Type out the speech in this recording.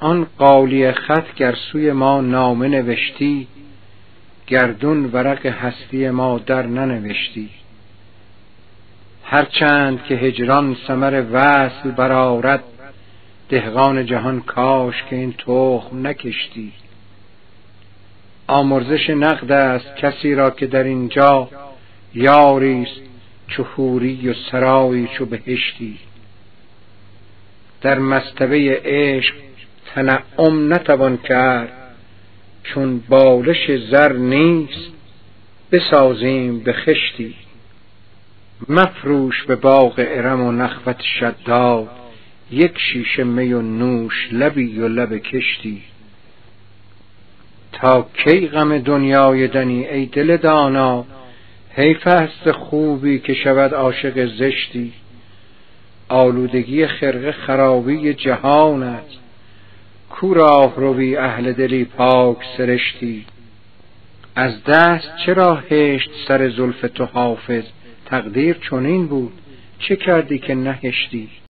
آن قالی خط گر سوی ما نامه نوشتی، گردون ورق هستی ما در ننوشتی. هرچند که هجران ثمر وصل برآورد، دهقان جهان کاش که این تخم نکشتی. آمرزش نقد است کسی را که در اینجا یاریست چو حوری و سرایی چو بهشتی. در مصطبه عشق تنعم نتوان کرد، چون بالش زر نیست بسازیم به خشتی. مفروش به باغ ارم و نخوت شداد، یک شیشه می و نوش لبی و لب کشتی. تا کی غم دنیای دنی ای دل دانا، حیف است خوبی که شود عاشق زشتی. آلودگی خرقه خرابی جهان است، کو راه روی اهل دلی پاک سرشتی. از دست چرا هشت سر زلف تو حافظ، تقدیر چنین بود چه کردی که نهشتی.